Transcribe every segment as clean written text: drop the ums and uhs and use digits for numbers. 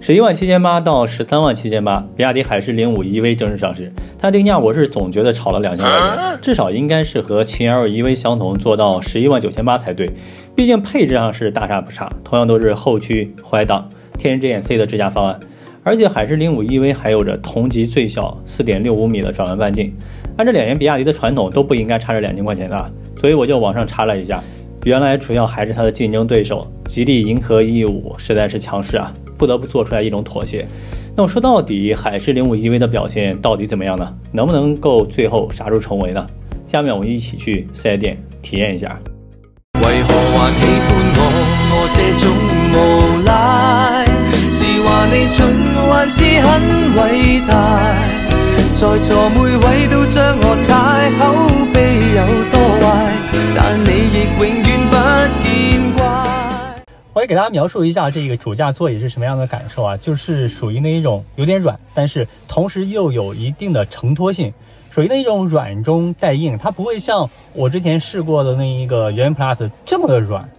117800到137800，比亚迪海狮05 EV 正式上市。它定价我是总觉得炒了2000块钱，至少应该是和秦 L EV 相同，做到119800才对。毕竟配置上是大差不差，同样都是后驱怀档天人 GNC 的智驾方案，而且海狮05 EV 还有着同级最小 4.65 米的转弯半径。按这2年比亚迪的传统都不应该差这2000块钱的，所以我就往上查了一下。原来主要还是它的竞争对手吉利银河115实在是强势啊，不得不做出来一种妥协。那我说到底，海狮05 EV 的表现到底怎么样呢？能不能够最后杀出重围呢？下面我们一起去四 S 店体验一下。为何还喜欢我这种无赖？是话你蠢还是很伟大？在座每位都将我踩，口碑有多坏，但你亦永远不见怪。我也给大家描述一下这个主驾座椅是什么样的感受啊，就是属于那一种有点软，但是同时又有一定的承托性，属于那种软中带硬，它不会像我之前试过的那一个元 Plus 这么的软，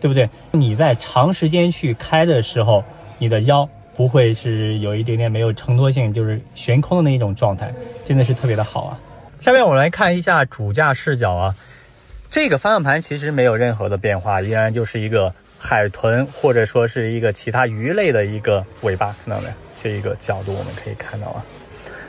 对不对？你在长时间去开的时候，你的腰不会是有一点点没有承托性，就是悬空的那一种状态，真的是特别的好啊。下面我们来看一下主驾视角啊，这个方向盘其实没有任何的变化，依然就是一个海豚或者说是一个其他鱼类的一个尾巴，看到没有？这一个角度我们可以看到啊。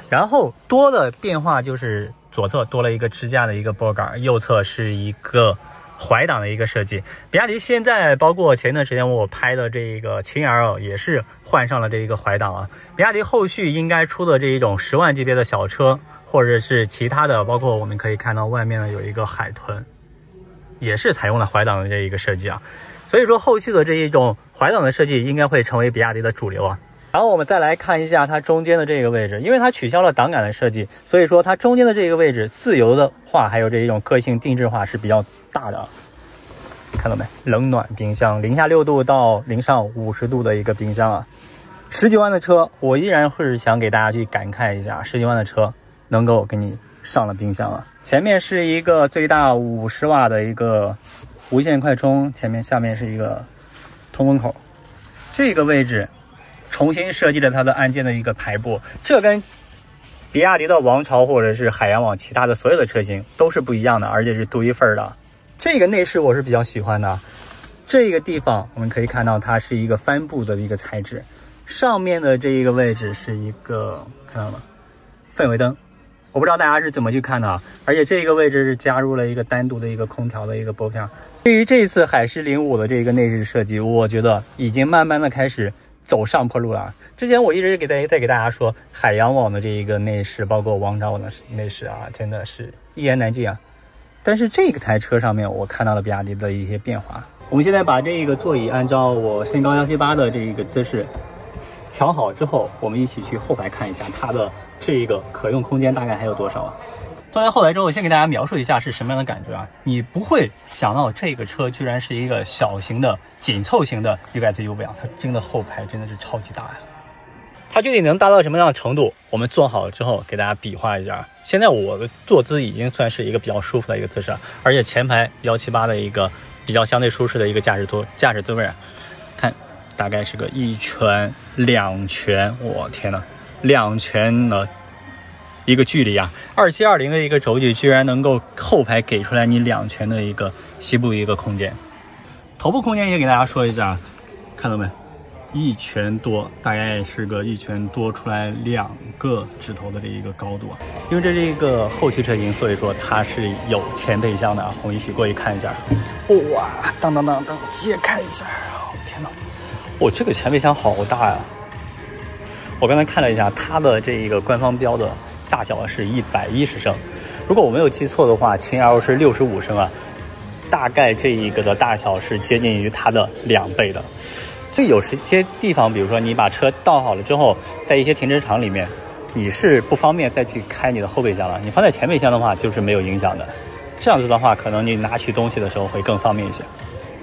然后多的变化就是左侧多了一个支架的一个拨杆，右侧是一个怀档的一个设计。比亚迪现在包括前段时间我拍的这个秦 L 也是换上了这一个怀档啊。比亚迪后续应该出的这一种10万级别的小车，或者是其他的，包括我们可以看到外面呢有一个海豚，也是采用了怀档的这一个设计啊。所以说后续的这一种怀档的设计应该会成为比亚迪的主流啊。然后我们再来看一下它中间的这个位置，因为它取消了档杆的设计，所以说它中间的这个位置自由的话还有这一种个性定制化是比较大的。看到没？冷暖冰箱，0下6度到0上50度的一个冰箱啊。10几万的车，我依然是想给大家去感慨一下，10几万的车能够给你上了冰箱啊。前面是一个最大50瓦的一个无线快充，下面是一个通风口，这个位置重新设计了它的按键的一个排布，这跟比亚迪的王朝或者是海洋网其他的所有的车型都是不一样的，而且是独一份的。这个内饰我是比较喜欢的，这个地方我们可以看到它是一个帆布的一个材质，上面的这一个位置是一个看到吗？氛围灯，我不知道大家是怎么去看的啊。而且这个位置是加入了一个单独的一个空调的一个拨片。对于这次海狮05的这个内饰设计，我觉得已经慢慢的开始走上坡路了。之前我一直在给大家说，海洋网的这一个内饰，包括王朝的内饰啊，真的是一言难尽啊。但是这个台车上面，我看到了比亚迪的一些变化。我们现在把这个座椅按照我身高178的这一个姿势调好之后，我们一起去后排看一下它的这一个可用空间大概还有多少啊？坐在后排之后，先给大家描述一下是什么样的感觉啊？你不会想到这个车居然是一个小型的紧凑型的一个 SUV 啊，它真的后排真的是超级大呀。它具体能达到什么样的程度，我们坐好了之后给大家比划一下。现在我的坐姿已经算是一个比较舒服的一个姿势，而且前排178的一个比较相对舒适的一个驾驶滋味啊，看大概是个1拳2拳，我天呐，2拳的一个距离啊，2720的一个轴距居然能够后排给出来你2拳的一个膝部一个空间。头部空间也给大家说一下，看到没？1拳多，大概是个1拳多出来2个指头的这一个高度啊。因为这是一个后驱车型，所以说它是有前备箱的啊。我们一起过去看一下。哇，当，揭开一下，天哪！这个前备箱好大呀！我刚才看了一下，它的这一个官方标的大小是110升，如果我没有记错的话，秦 L 是65升啊，大概这一个的大小是接近于它的2倍的。所以有些地方，比如说你把车倒好了之后，在一些停车场里面，你是不方便再去开你的后备箱了。你放在前备箱的话，就是没有影响的。这样子的话，可能你拿取东西的时候会更方便一些。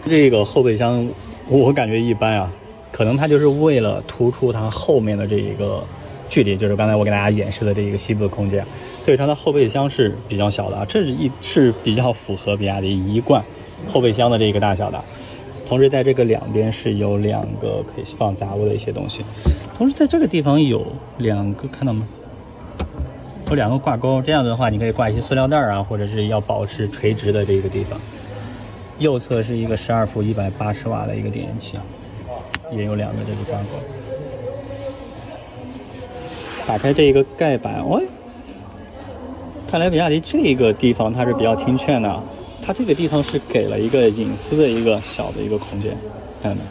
这个后备箱我感觉一般啊，可能它就是为了突出它后面的这一个距离，就是刚才我给大家演示的这一个膝部的空间，所以它的后备箱是比较小的啊。这是比较符合比亚迪一贯后备箱的这个大小的。同时在这个两边是有2个可以放杂物的一些东西，同时在这个地方有2个，看到吗？有2个挂钩，这样子的话你可以挂一些塑料袋啊，或者是要保持垂直的这个地方。右侧是一个12伏180瓦的一个点烟器，也有2个这个挂钩。打开这个盖板，喂，看来比亚迪这个地方它是比较听劝的，它这个地方是给了一个隐私的一个小的一个空间，看到没？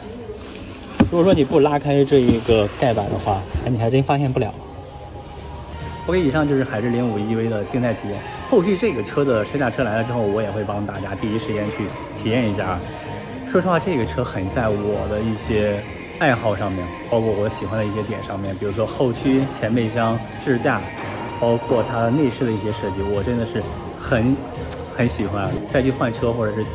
如果说你不拉开这一个盖板的话，你还真发现不了。OK， 以上就是海之05 EV 的静态体验。后续这个车的试驾车来了之后，我也会帮大家第一时间去体验一下。说实话，这个车很在我的一些爱好上面，包括我喜欢的一些点上面，比如说后驱、前备箱、智驾，包括它内饰的一些设计，我真的是很喜欢。再去换车或者是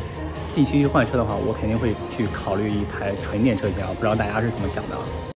近期去换车的话，我肯定会去考虑一台纯电车型啊，不知道大家是怎么想的。